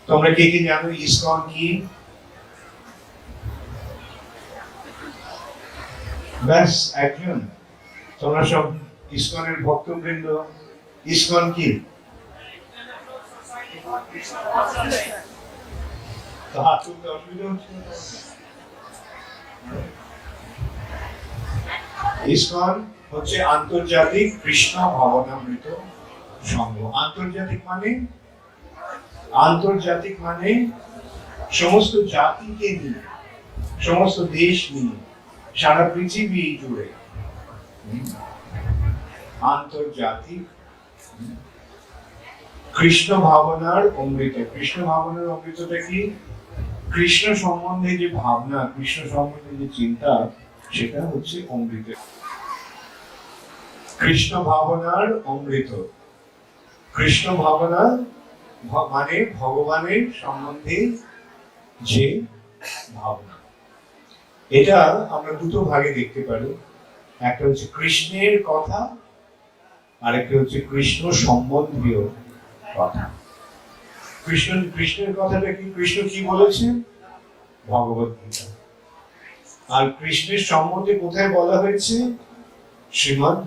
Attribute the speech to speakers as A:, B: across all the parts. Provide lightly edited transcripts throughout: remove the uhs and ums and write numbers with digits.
A: তোমরা কে কে জানো ইসকন কি? ব্যাস একজন, তোমরা সব ইসকনের ভক্তবৃন্দ। ইসকন কি? হাত তুলতে অসুবিধা হচ্ছে? ইসকন হচ্ছে আন্তর্জাতিক কৃষ্ণ ভাবনামৃত সংঘ। আন্তর্জাতিক মানে সমস্ত জাতিকে নিয়ে, সমস্ত দেশ নিয়ে, সারা পৃথিবী জুড়ে আন্তর্জাতিক কৃষ্ণ ভাবনার অমৃত। কৃষ্ণ ভাবনার অমৃতটা কি? কৃষ্ণ সম্বন্ধে যে ভাবনা, কৃষ্ণ সম্বন্ধে যে চিন্তা, সেটা হচ্ছে অমৃত। কৃষ্ণ ভাবনার অমৃত। কৃষ্ণ ভাবনা মানে ভগবানের সম্বন্ধে যে ভাবনা। এটা আমরা দুটো ভাগে দেখতে পারি, একটা হচ্ছে কৃষ্ণের কথা, আর একটা হচ্ছে কৃষ্ণ সম্বন্ধীয় কথা। কৃষ্ণের কথাটা কি? কৃষ্ণ কি বলেছেন? ভগবত গীতা। আর কৃষ্ণের সম্বন্ধে কোথায় বলা হয়েছে? শ্রীমদ্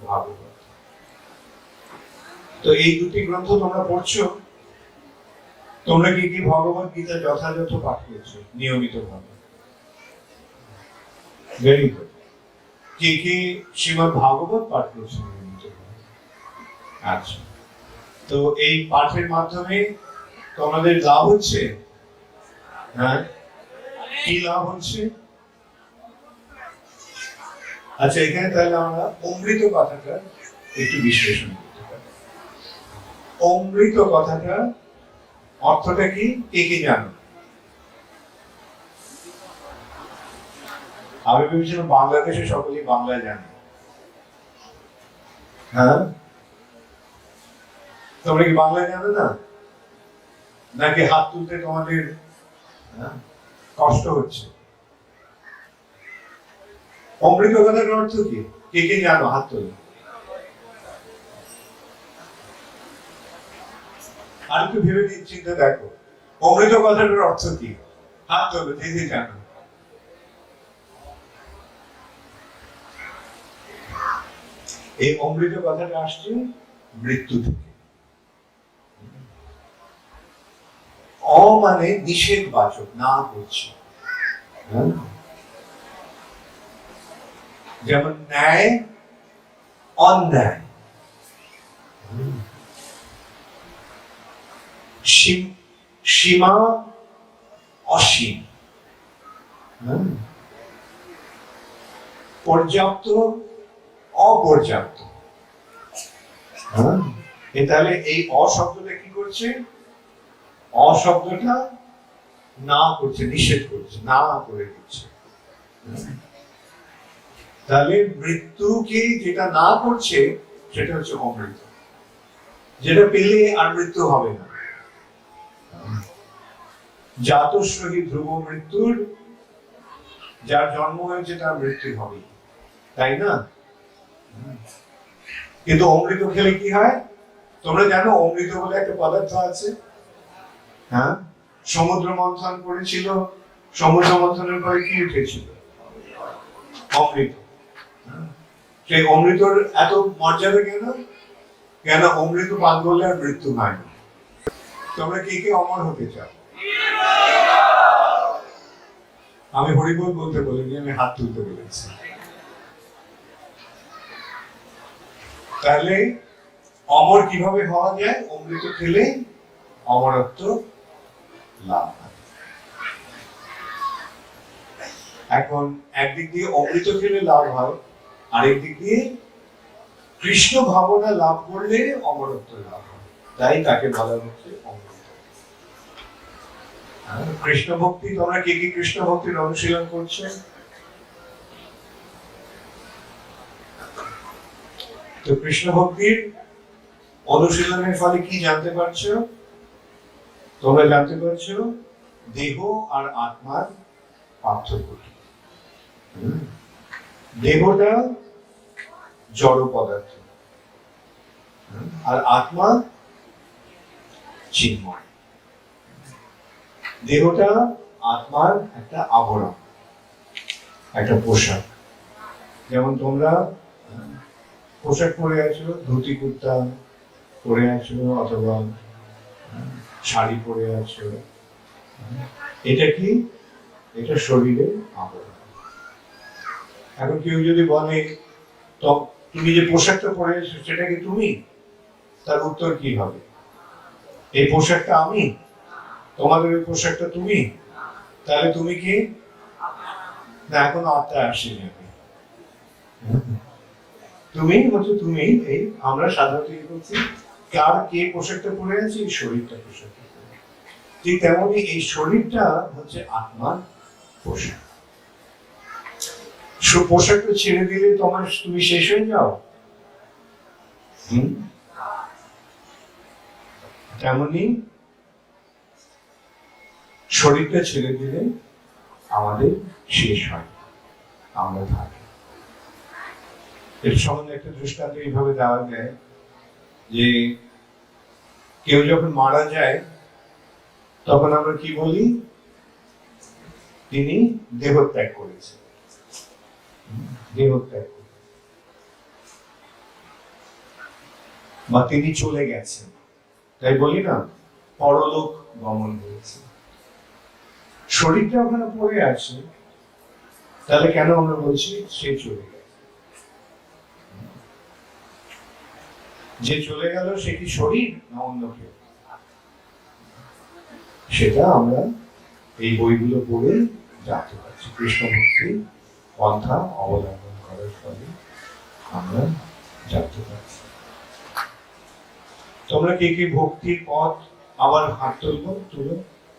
A: ভাগবত। তো এই দুটি গ্রন্থ তোমরা পড়ছো। তোমরা কি কি ভগবত গীতা যথাযথ পাঠ করছো নিয়মিত ভাবে? Very good. কে কে শ্রীমদ্ ভাগবত পাঠ করছো নিয়মিত ভাবে? আচ্ছা, তো এই পাঠের মাধ্যমে তোমাদের লাভ হচ্ছে? হ্যাঁ, কি লাভ হচ্ছে? আচ্ছা, এখানে তাহলে আমরা অমৃত কথাটা একটু বিশ্লেষণ করতে পারি। অমৃত কথাটা অর্থটা কি? কে কে জানো? আমি ভেবেছিলাম বাংলাদেশে সকলেই বাংলা জানে। হ্যাঁ, তোমরা কি বাংলা জানো না? নাকি হাত তুলতে তোমাদের কষ্ট হচ্ছে? অমৃত কথার অর্থ কি? কে কে জানো? হাত তোলো। আর একটু ভেবে চিন্তা দেখো, অমৃত কথাটার অর্থ কি? হাত তোলো যে যে জানো। এই অমৃত কথাটা আসছে মৃত্যু থেকে। অ মানে নিষেধ বাচক, না করছে। যেমন ন্যায়, অন্যায়। সীমা, অসীম। পর্যাপ্ত, অপর্যাপ্ত। তাহলে এই অশব্দটা কি করছে? অশব্দটা না করছে, নিষেধ করছে, না করে দিচ্ছে। তাহলে মৃত্যুকে যেটা না করছে সেটা হচ্ছে অমৃত, যেটা পেলে আর মৃত্যু হবে না। জাতস্বহি ধ্রুব মৃত্যুর, যার জন্ম হয়েছে তার মৃত্যু হবে, তাই না? কিন্তু অমৃত খেলে কি হয়? তোমরা জানো অমৃত বলে একটা পদার্থ আছে। হ্যাঁ, সমুদ্র মন্থন করেছিল, সমুদ্র মন্থনের পরে কি উঠেছিল? অমৃত। সেই অমৃতর এত মর্যাদা কেন? কেন অমৃত পান করলে আর মৃত্যু হয় না। তোমরা কে কে অমর হতে চাও? আমি হরিবোল বলতে বলিনি, আমি হাত তুলতে বলেছি। তাহলে অমর কিভাবে হওয়া যায়? অমৃত খেলে অমরত্ব লাভ হয়। এখন একদিক দিয়ে অমৃত খেলে লাভ হয়, আরেক দিক দিয়ে কৃষ্ণ ভাবনা লাভ করলে অমরত্ব লাভ হয়, তাই তাকে বলা হচ্ছে অমৃত। কৃষ্ণ ভক্তি, তোমরা কে কি কৃষ্ণ ভক্তির অনুশীলন করছে? তো কৃষ্ণ ভক্তির অনুশীলনের ফলে কি জানতে পারছো? তোমরা জানতে পারছো দেহ আর আত্মার পার্থক্য। দেহটা জড় পদার্থ, আর আত্মা চিন্ময়। দেহটা আত্মার একটা আবরণ, একটা পোশাক। যেমন তোমরা পোশাক পরে আছো, ধুতি কুর্তা পরে আছো অথবা শাড়ি পরে আছো, এটা কি? এটা শরীরের আবরণ। এখন কেউ যদি বলে তো তুমি যে পোশাকটা পরে আছো সেটা কি তুমি? তার উত্তর কি হবে? এই পোশাকটা আমি? তোমাদের ওই পোশাকটা তুমি? তাহলে তুমি কি? না, এখনো আত্মা আসেনি। তুমি হচ্ছে তুমি। এই আমরা সাধারণত কি করছি, কার কে পোশাকটা পরে আছে? এই শরীরটা পোশাকটা পরে। ঠিক তেমনই এই শরীরটা হচ্ছে আত্মার পোশাক। পোশাকটা ছেড়ে দিলে তুমি শেষ হয়ে যাও। তেমনি শরীরটা ছেড়ে দিলে আমাদের শেষ হয়, আমরা থাকি। এর সম্বন্ধে একটা দৃষ্টান্ত এইভাবে দেওয়া যায় যে কেউ যখন মারা যায় তখন আমরা কি বলি? তিনি দেহত্যাগ করেছেন, দেহত্যাগ, বা তিনি চলে গেছেন, তাই বলি না? পরলোক গমন হয়েছে। শরীরটা ওখানে পড়ে আছে, তাহলে কেন আমরা বলছি সে চলে গেছে? যে চলে গেল সে কি শরীর না অন্য কেউ? সেটা আমরা এই বইগুলো পড়ে জানতে পারছি। কৃষ্ণ ভক্তি পন্থা অবলম্বন করার ফলে আমরা জানতে পারছি। তোমরা কে কে ভক্তির পথ, আবার হাত তুলো,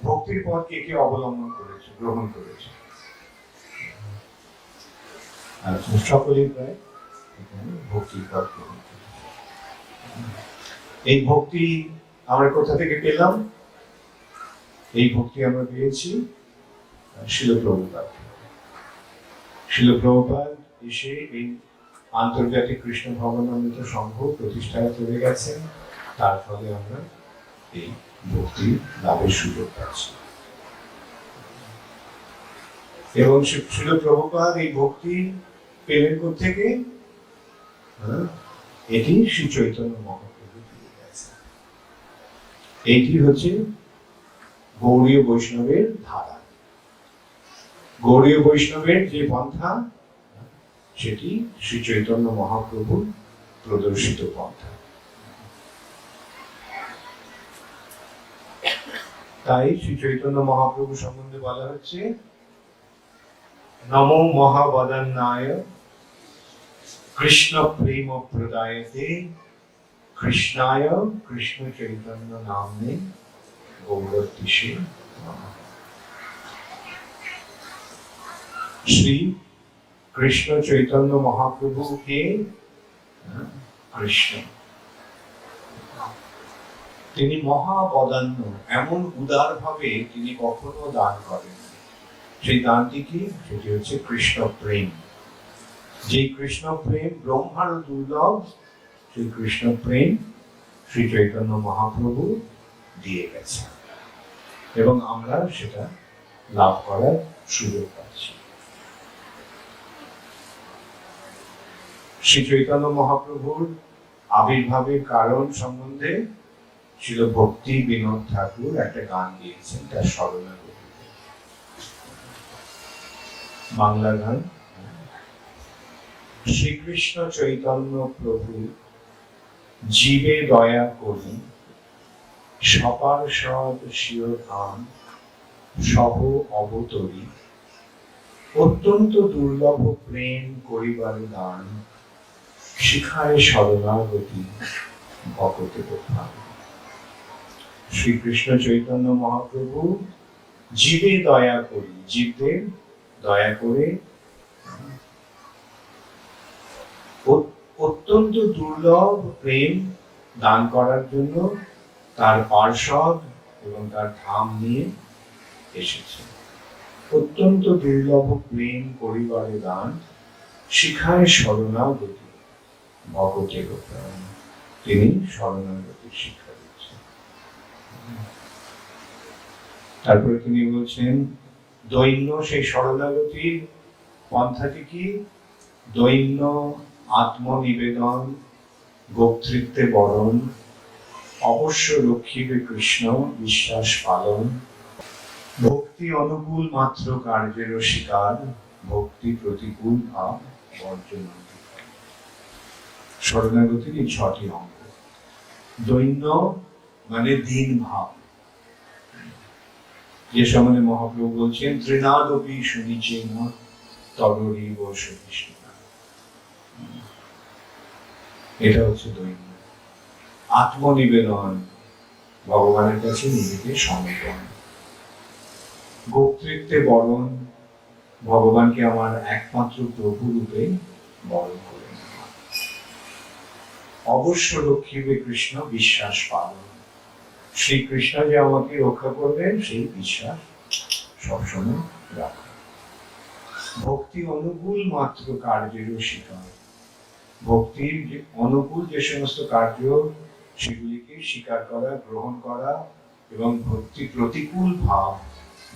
A: ভক্তির পথ কে কে অবলম্বন করেছে, গ্রহণ করেছে? সকলেই প্রায় ভক্তির পথ গ্রহণ করেছে। এই ভক্তি আমরা কোথা থেকে পেলাম? এই ভক্তি আমরা পেয়েছি শিল প্রভুপাদ। শিল প্রভুপাদ এসে এই আন্তর্জাতিক কৃষ্ণ ভবনামৃত সংঘ প্রতিষ্ঠায় চলে গেছেন, তার ফলে আমরা এই ভক্তি লাভের সুযোগ পাচ্ছি। এবং শিল প্রভুপাদ এই ভক্তি পেলেন কোত্থেকে? এটি শ্রী চৈতন্য মহাপ্রভু দিয়ে গেছে। এইটি হচ্ছে গৌড়ীয় বৈষ্ণবের ধারা। গৌড়ীয় বৈষ্ণবের যে পন্থা, সেটি শ্রী চৈতন্য মহাপ্রভু প্রদর্শিত পন্থা। তাই শ্রী চৈতন্য মহাপ্রভু সম্বন্ধে বলা হচ্ছে নমো মহাবদান্নায় কৃষ্ণ প্রেম প্রদায়তে কৃষ্ণায় কৃষ্ণ চৈতন্য নামে গৌরতিষে। শ্রী কৃষ্ণ চৈতন্য মহাপ্রভু কে? কৃষ্ণ। তিনি মহাবদান্য, এমন উদার ভাবে তিনি কখনো দান করেন। সেই দানটি কি? সেটি হচ্ছে কৃষ্ণ প্রেম। যে কৃষ্ণ প্রেম ব্রহ্মারও দুর্লভ, সেই কৃষ্ণ প্রেম শ্রী চৈতন্য মহাপ্রভু দিয়ে গেছে এবং আমরা সেটা লাভ করার সুযোগ পাচ্ছি। শ্রী চৈতন্য মহাপ্রভুর আবির্ভাবের কারণ সম্বন্ধে ছিল ভক্তি বিনোদ ঠাকুর একটা গান দিয়েছেন, তার স্মরণে বাংলা গান। শ্রীকৃষ্ণ চৈতন্য প্রভু জীবে দয়া করি, সপার সদ শিও ধাম সহ অবতরী, অত্যন্ত দুর্লভ প্রেম করিবার দান, শিখায় শরণাগতি ভকতে প্রধান। শ্রীকৃষ্ণ চৈতন্য মহাপ্রভু জীবে দয়া করি, জীবদের দয়া করে অত্যন্ত দুর্লভ প্রেম দান করার জন্য তার পার্ষদ এবং তার ধাম নিয়ে এসেছে। অত্যন্ত দুর্লভ প্রেম করিবারে দান, শিখায় শরণাগতি ভকতে প্রধান। তিনি শরণাগতির শিক্ষা দিচ্ছেন। তারপরে তিনি বলছেন দৈন্য সেই শরণাগতির পন্থাটি কি? দৈন্য আত্মনিবেদন, গোপ্তৃত্বে বরণ, অবশ্য রক্ষিবে কৃষ্ণ বিশ্বাস পালন, ভক্তি অনুকূল মাত্র কার্যের স্বীকার, ভক্তি প্রতিকূল ভাব বর্জন। শরণাগতির এই 6টি অঙ্গ। দৈন্য মানে দীন ভাব, যে সময় মহাপ্রভু বলছেন তৃণাদপি শুনিচেন তররিব সহিষ্ণু, এটা হচ্ছে দৈন্য। আত্মনিবেদন, ভগবানের কাছে নিজেকে সমর্পণ। গোপ্তৃত্বে বরণ, ভগবানকে আমার একমাত্র প্রভু রূপে বরণ করে নেওয়া। অবশ্য রক্ষিবে কৃষ্ণ বিশ্বাস পালন, শ্রীকৃষ্ণ যে আমাকে রক্ষা করবেন সেই বিশ্বাস সবসময় রাখা। ভক্তি অনুকূল মাত্র কার্যেরও স্বীকার, ভক্তির যে অনুকূল যে সমস্ত কার্য সেগুলিকে স্বীকার করা, গ্রহণ করা, এবং ভক্তি প্রতিকূল ভাব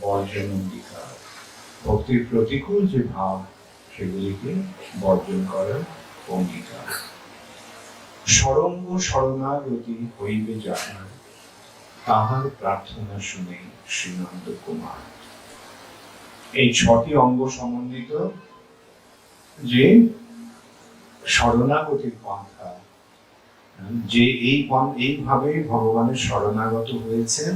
A: বর্জন অঙ্গীকার। ভক্তির প্রতিকূল যে ভাব সেগুলিকে বর্জন করার অঙ্গীকার। সরঙ্গ শরণাগতি হইবে যাহার, তাহার প্রার্থনা শুনে শ্রীনন্দ কুমার। এই 6টি অঙ্গ সমন্বিত যে শরণাগতির পন্থা, যে এইভাবে ভগবানের শরণাগত হয়েছেন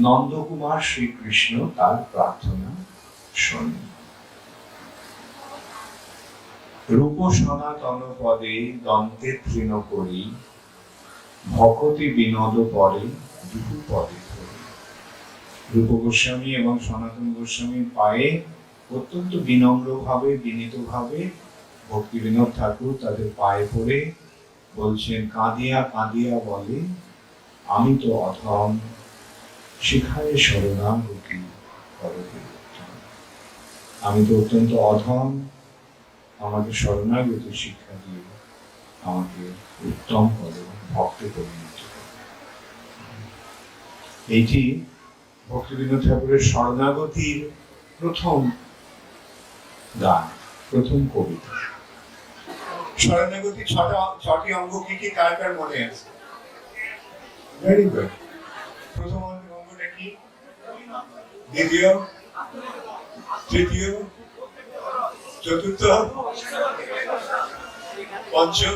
A: নন্দকুমার শ্রীকৃষ্ণ, তার প্রার্থনা শোনেন। রূপ সনাতন পদে দন্তে তৃণ করি, ভকতি বিনোদ পরে দুহু পদে ধরি। রূপ গোস্বামী এবং সনাতন গোস্বামীর পায়ে অত্যন্ত বিনম্র ভাবে, বিনীত ভাবে ভক্তি বিনোদ ঠাকুর তাদের পায়ে পড়ে বলছেন, কাঁদিয়া কাঁদিয়া বলে আমি তো অধম, শিখায় শরণাগতি করতে। আমি তো অত্যন্ত অধম, আমাকে শরণাগতি শিক্ষা দিয়ে আমাকে উত্তম করো, ভক্তে পরিণত করো। এইটি ভক্তিবিনোদ ঠাকুরের শরণাগতির প্রথম গান, প্রথম কবিতা। শরণাগতির 6টি অঙ্গ কি কি কার কার মনে আছে? Very good. প্রথম অঙ্গটা কি? দ্বিতীয়, তৃতীয়, চতুর্থ, পঞ্চম।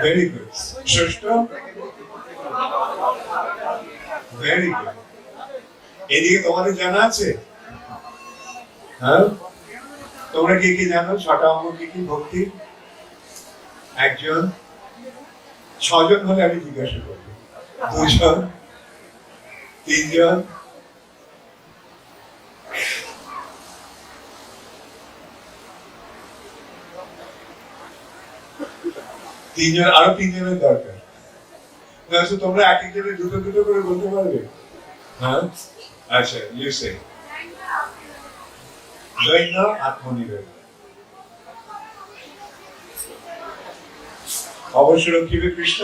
A: Very good. ষষ্ঠ। Very good. এদিকে তোমাদের জানা আছে? হ্যাঁ, তোমরা কি কি জানো? 6টা অঙ্গ কি কি ভক্তি? একজন, 6জন হলে আমি জিজ্ঞাসা করবো। 2জন, 3জন, 3জন, আরো 3জনের দরকার। তোমরা এক একজনের দুটো দুটো করে বলতে পারবে? হ্যাঁ, আচ্ছা, ইউ সে। দৈন্য আত্মনিবেদন, অবশ্য রক্ষিবে কৃষ্ণ।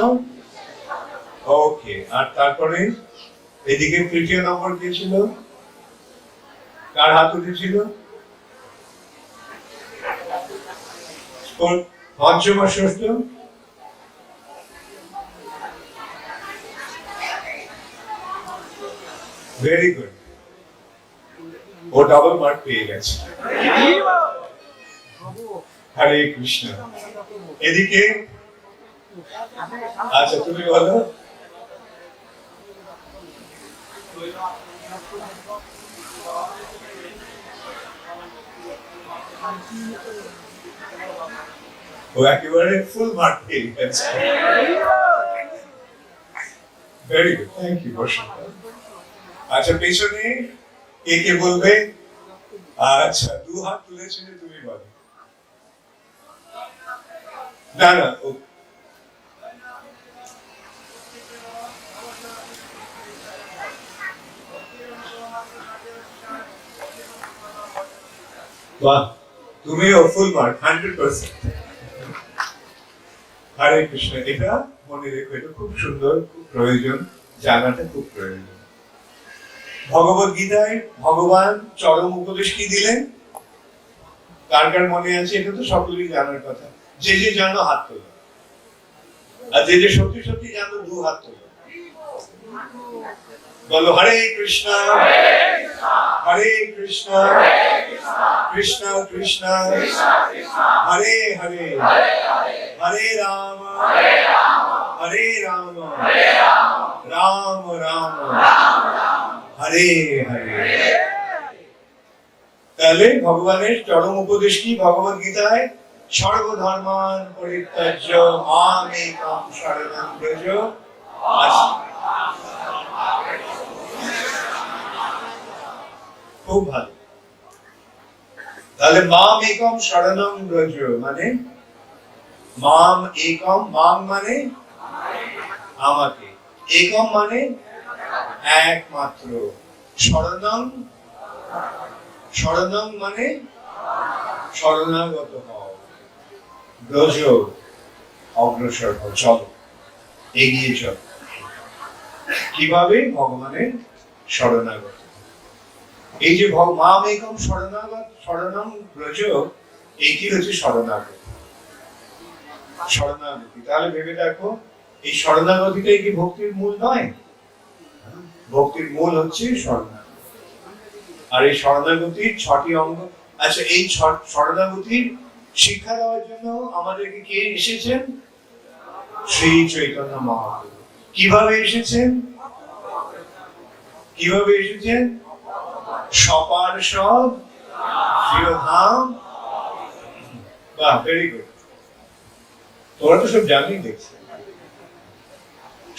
A: ওকে, আর তারপরে এদিকে 3য় নম্বর কি ছিল? কার হাত উঠেছিল? পঞ্চম আর ষষ্ঠ? Very good. ও ডাবল মার্ক পেয়ে গেছে। হরে কৃষ্ণ। এদিকে আচ্ছা, তুমি বলো। ও একেবারে ফুল মার্ক পেয়ে গেছে। ভেরি গুড, থ্যাংক ইউ বর্ষা। আচ্ছা, পেছনে কে কে বলবে? আচ্ছা, 2 হাত তুলেছে, তুমি বলো। না না, বাহ, তুমিও ফুল মার্ক, 100%। হরে কৃষ্ণ। এটা মনে রেখো, এটা খুব সুন্দর, খুব প্রয়োজন, জানাটা খুব প্রয়োজন। ভগবত গীতায় ভগবান চরম উপদেশ কি দিলেন? কার কার মনে আছে? এটা তো সকলেই জানার কথা। যে যে জানো হাত তোলো, আর যে যে সত্যি সত্যি জানো দু হাত তোলো। বলো হরে কৃষ্ণ হরে কৃষ্ণ কৃষ্ণ কৃষ্ণ হরে হরে হরে রাম হরে রাম রাম রাম হরে হরে। তাহলে ভগবানের চরম উপদেশ কি ভগবত গীতায়? সর্বধর্মান পরিত্যাজ্য মাম একম শরণং ব্রজ। খুব ভালো। তাহলে মাম একম শরণং ব্রজ মানে মাম একম, মাম মানে আমাকে, একম মানে একমাত্র, শরণং, শরণং মানে শরণাগত হও, ব্রজ অগ্রসর হও, চলো এগিয়ে চলো। কিভাবে? ভগবানের শরণাগত। এই যে মাম একম শরণাগত শরণং ব্রজ, এটি হচ্ছে শরণাগত, শরণাগতি। তাহলে ভেবে দেখো, এই শরণাগতিটাই কি ভক্তির মূল নয়? ভক্তির মূল হচ্ছে শরণাগতি। আর এই শরণাগতির 6টি অঙ্গ। আচ্ছা, এই শরণাগতির শিক্ষা দেওয়ার জন্য আমাদেরকে কে এসেছেন? শ্রী চৈতন্য মহাপ্রভু। কিভাবে এসেছেন? কিভাবে এসেছেন? সপার্ষদ শিরোধাম। বাহ, ভেরি গুড। তোমরা তো সব জানি দেখছি।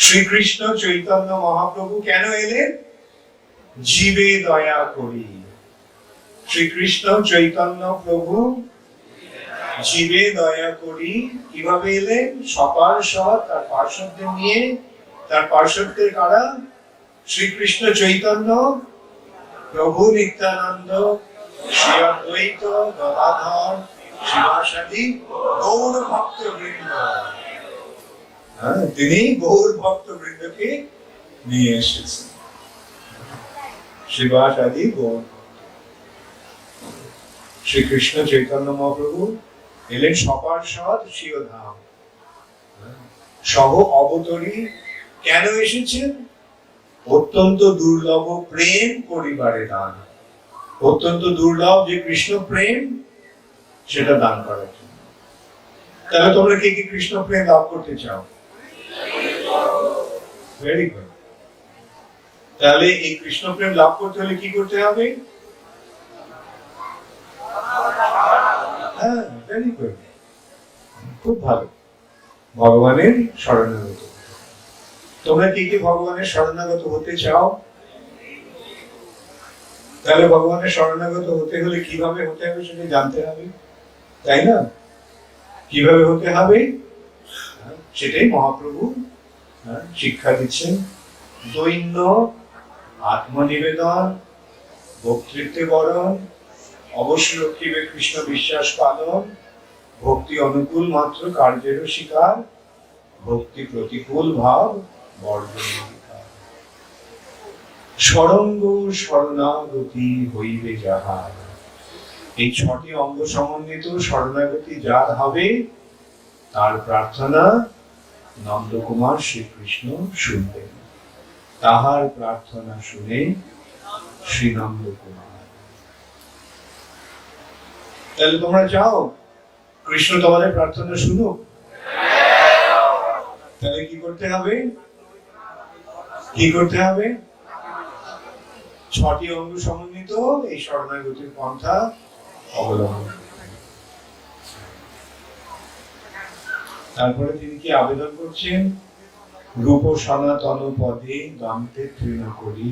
A: শ্রীকৃষ্ণ চৈতন্য মহাপ্রভু কেন এলেন? জীবে দয়া করি। শ্রীকৃষ্ণ চৈতন্য প্রভু জীবে দয়া করি। কিভাবে এলেন? সপার্ষদ, তার পার্শ্বদের নিয়ে। তার পার্শ্বদের কারা? শ্রীকৃষ্ণ চৈতন্য প্রভু নিত্যানন্দ, শ্রী অদ্বৈত গদাধর শিবাসাদি গৌর ভক্ত বৃন্দ। তিনি গৌর ভক্ত বৃন্দকে নিয়ে এসেছেন। শিবাসাদি গৌর। শ্রীকৃষ্ণ চৈতন্য মহাপ্রভু এলেন সপার্ষদ শিরোধাম সহ অবতরী। কেন এসেছেন? অত্যন্ত দুর্লভ প্রেম করিবারে দান। অত্যন্ত দুর্লভ যে কৃষ্ণ প্রেম, সেটা দান করার জন্য। তাহলে তোমরা কে কি কৃষ্ণ প্রেম লাভ করতে চাও? Very good. তাহলে এই কৃষ্ণ প্রেম লাভ করতে হলে কি করতে হবে? হ্যাঁ, ভেরি গুড, খুব ভালো। ভগবানের শরণাগত। তোমরা কি কি ভগবানের শরণাগত হতে চাও? তাহলে ভগবানের শরণাগত হতে হলে কিভাবে হতে হবে সেটা জানতে হবে, তাই না? কিভাবে হতে হবে সেটাই মহাপ্রভু শিক্ষা দিচ্ছেন। দৈন্য, আত্মনিবেদন, ভক্তিত্বে বরণ, অবশ্য রক্ষিবে কৃষ্ণ বিশ্বাস পালন, ভক্তি অনুকূল মাত্র কার্যেরও স্বীকার, ভক্তি প্রতিকূল ভাব বর্জন। সরঙ্গ শরণাগতি হইবে যাহার। এই 6টি অঙ্গ সমন্বিত শরণাগতি যার হবে, তার প্রার্থনা নন্দকুমার শ্রীকৃষ্ণ শুনবেন। তাহার প্রার্থনা শুনে শ্রী নন্দকুমার। তাহলে তোমরা চাও কৃষ্ণ তোমাদের প্রার্থনা শুনুক? তাহলে কি করতে হবে? কি করতে হবে? 6টি অঙ্গ সমন্বিত এই শরণাগতির পন্থা অবলম্বন। তারপরে তিনি কি আবেদন করছেন? রূপ সনাতন পদে দন্তে তৃণ করি,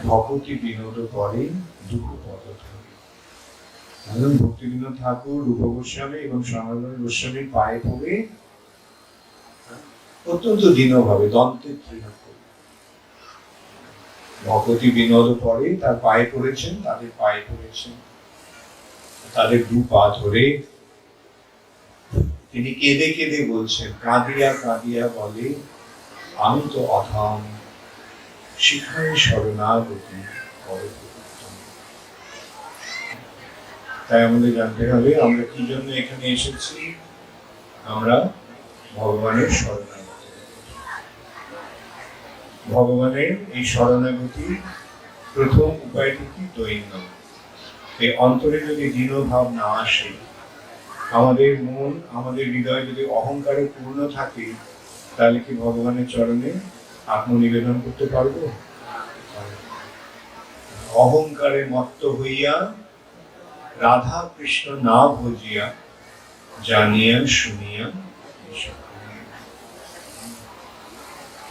A: ভক্তি বিনোদ করে দুঃখ পদ ধরি। ভক্তিবিনোদ ঠাকুর, রূপ গোস্বামী এবং সনাতন গোস্বামীর পায়ে পড়ে অত্যন্ত দীনভাবে দন্তে তৃণ করি। ভক্তি বিনোদ পরে তার পায়ে পড়েছেন, তাদের পায়ে পড়েছেন, তাদের 2 পা ধরে তিনি কেঁদে কেঁদে বলছেন, কাঁদিয়া কাঁদিয়া বলে আমি তো অথাম শিখায় শরণাগতি করে। তাই আমাদের জানতে হবে আমরা কি জন্য এখানে এসেছি। আমরা ভগবানের শরণাগতি, ভগবানের এই শরণাগতি প্রথম উপায়টি কি? দৈন্য। এই অন্তরে যদি দীনভাব না আসে, আমাদের মন আমাদের হৃদয় যদি অহংকারে পূর্ণ থাকে, তাহলে কি ভগবানের চরণে আত্মনিবেদন করতে পারবো? অহংকারে মত্ত হইয়া রাধা কৃষ্ণ না ভজিয়া জানিয়া শুনিয়া।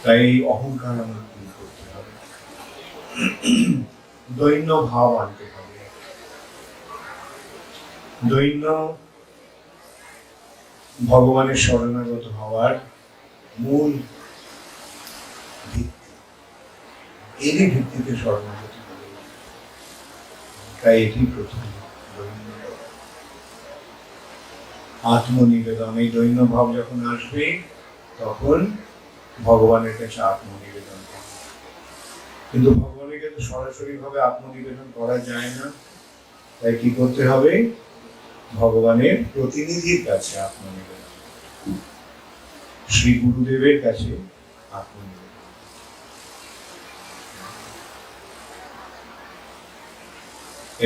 A: তাই অহংকার আমাদের দূর করতে হবে, দৈন্য ভাব আনতে হবে। দৈন্য ভগবানের শরণাগত হওয়ার মূল ভিত্তি, এরই ভিত্তিতে শরণাগতি হবে। তাই এটি প্রথম আত্মনিবেদন। এই দৈন্য ভাব যখন আসবে তখন ভগবানের কাছে আত্মনিবেদন করবে। কিন্তু ভগবানের কাছে সরাসরি ভাবে আত্মনিবেদন করা যায় না, তাই কি করতে হবে? ভগবানের প্রতিনিধির কাছে আত্মনিবেদন, শ্রী গুরুদেবের কাছে আত্মনিবেদন।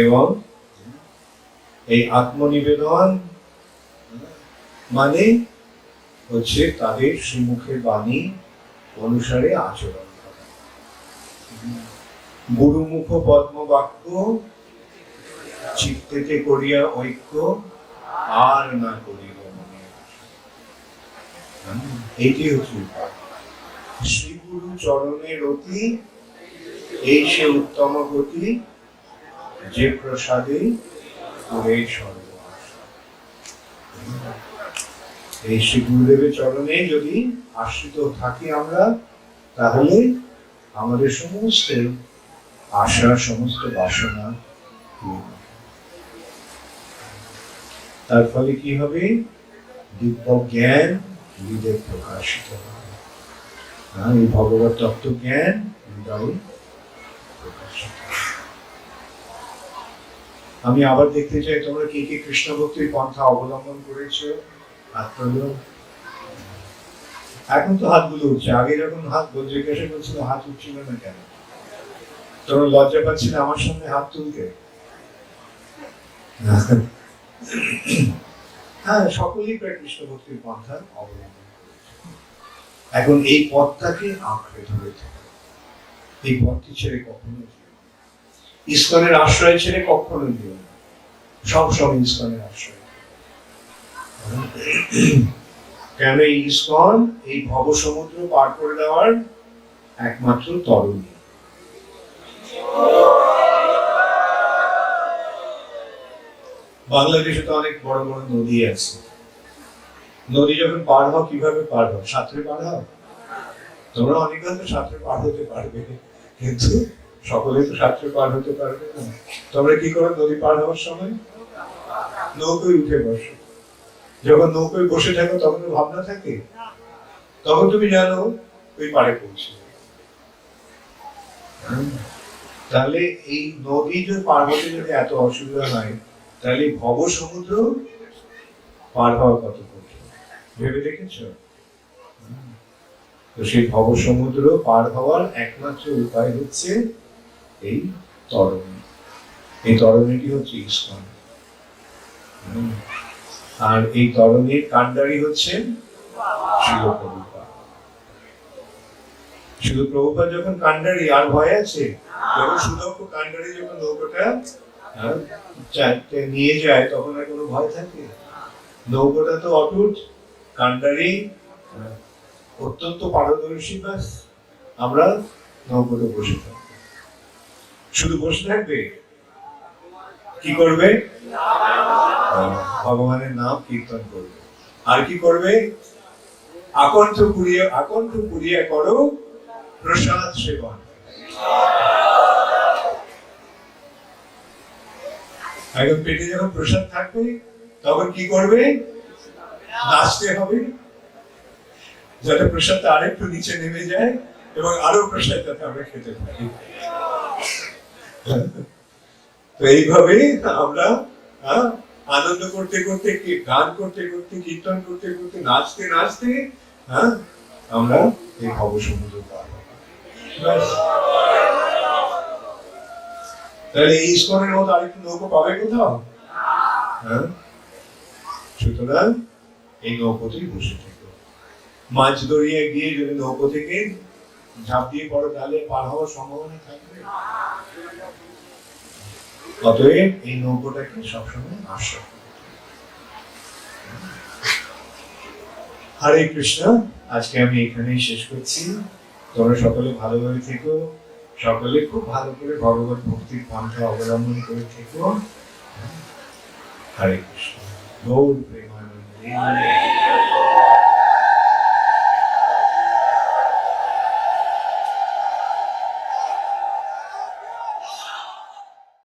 A: এবং এই আত্মনিবেদন মানে হচ্ছে তাদের শ্রীমুখের বাণী অনুসারে আচরণ করা। গুরুমুখ পদ্ম বাক্য চিত্তেতে করিয়া ঐক্য আর না করিব মনে। এটি হচ্ছে শ্রী গুরু চরণের অতি, এই সে উত্তম গতি, যে প্রসাদে করে সর্বনাশ। এই শ্রী গুরুদেবের চরণে যদি আশ্রিত থাকি আমরা, তাহলে আমাদের সমস্ত আশা, সমস্ত বাসনা, তার ফলে কি হবে? দিব্য জ্ঞান হৃদয়ে প্রকাশিত হবে। এই ভগবত তত্ত্ব জ্ঞান হৃদয়ে প্রকাশিত। আমি আবার দেখতে চাই তোমরা কি কি কৃষ্ণ ভক্তির পন্থা অবলম্বন করেছো। এখন তো হাতগুলো উঠছে, আগে যখন হাত জিজ্ঞাসা করছিল হাত উঠছিল না কেন? তোমরা লজ্জা পাচ্ছিলে আমার সামনে হাত তুলতে? হ্যাঁ, সকলেই প্রায় কৃষ্ণ ভক্তির পন্থা অবলম্বন করেছে। এখন এই পথটাকে আঁকড়ে ধরে থাকে, এই পথটি ছেড়ে কখনো যেও না। ইস্কনের আশ্রয় ছেড়ে কখনো যেও না, সবসময় ইস্কনের আশ্রয়। কেন? এই ইস্কন এই ভব সমুদ্র পার করে দেওয়ার একমাত্র তরণী। বাংলাদেশে তো অনেক বড় বড় নদী আছে। নদী যখন পার হও কিভাবে পার হও? সাঁতরে পার হও? তোমরা অনেক হয়তো সাঁতরে পার হতে পারবে, কিন্তু সকলে তো সাঁতরে পার হতে পারবে না। তোমরা কি করো নদী পার হওয়ার সময়? নৌকোয় উঠে বসো। যখন নৌকোয় বসে থাকো তখন তো ভাবনা থাকে, তখন তুমি জানো ওই পাড়ে পৌঁছে। তাহলে এই নদী যদি পার হতে যদি এত অসুবিধা হয়, তাহলে ভব সমুদ্র পার হওয়া কত কঠিন ভেবে দেখেছ? তো সেই ভব সমুদ্র পার হওয়ার একমাত্র উপায় হচ্ছে এই তরণী। এই তরণীটি হচ্ছে ইস্কন। আর এই তরণীর কাণ্ডারি হচ্ছেন শিল প্রভুপাদ। শিল প্রভুপাদ যখন কাণ্ডারি, আর ভয় আছে? যখন সুদক্ষ কাণ্ডারি যখন নৌকাটা নিয়ে যায় তখন আর কোনো ভয় থাকে? নৌকাটা তো অটুট, কাণ্ডারি অত্যন্ত পারদর্শী, ব্যাস আমরা নৌকাতে বসে থাকবো। শুধু বসে থাকবে, কি করবে? ভগবানের নাম কীর্তন করবে। আর কি করবে? আকণ্ঠ পুরিয়া করো প্রসাদ সেবন। এখন পেটে যখন প্রসাদ থাকবে তখন কি করবে? নাচতে হবে। যাতে প্রসাদটা আরেকটু নিচে নেমে যায় এবং আরো প্রসাদ যাতে আমরা খেতে পারি। তো এইভাবে আমরা আনন্দ করতে করতে, গান করতে করতে, কীর্তন করতে করতে, নাচতে নাচতে আমরা এই ভব সমুদ্র পার হবো। তাহলে এই ইস্কনের মতো আরেকটু নৌকো পাবে কোথাও? সুতরাং এই নৌকোতেই বসে থেকো। মাছ দরিয়ে গিয়ে যদি নৌকো থেকে ঝাঁপ দিয়ে পড়ো তাহলে পার হওয়ার সম্ভাবনা থাকবে। অতএব এই নৌকোটাকে সবসময় আশ্রয়। হরে কৃষ্ণ। আজকে আমি এখানেই শেষ করছি। তোমরা সকলে ভালোভাবে থেকো, সকলে খুব ভালো করে ভগবত ভক্তির পন্থা অবলম্বন করে থেকো। হরে কৃষ্ণ। গৌর প্রেমানন্দে।